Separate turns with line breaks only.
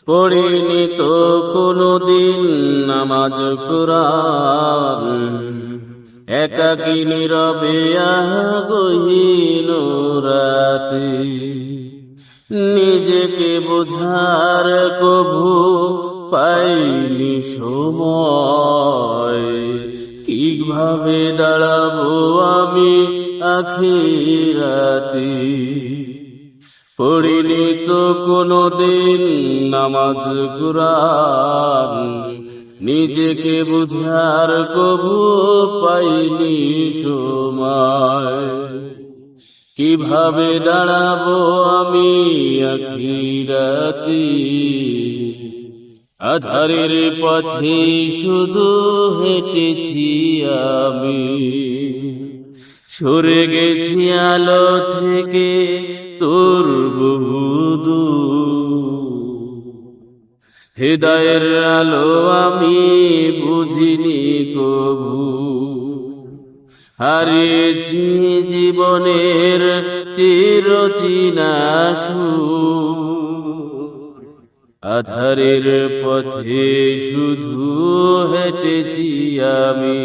পড়িনি তো কোনদিন নামাজ কুরআন, একাকী নীরবে গহীন রাতে। নিজেকে বোঝার কভু পাইনি সময়, কিভাবে দাঁড়াবো আমি আখিরাতে। পড়িনি তো কোনদিন নামাজ কুরআন, নিজেকে বুঝার কভু পাইনি সময়, কিভাবে দাঁড়াবো আমি আখিরাতে। আধারের পথে শুধু হেঁটেছি আমি, সরে গেছি আলো থেকে তোর বহুদূর। হৃদয়ের আলো আমি বুঝিনি কভু, হারিয়েছি জীবনের চিরচেনা সুর। আধারের পথে শুধু হেঁটেছি আমি।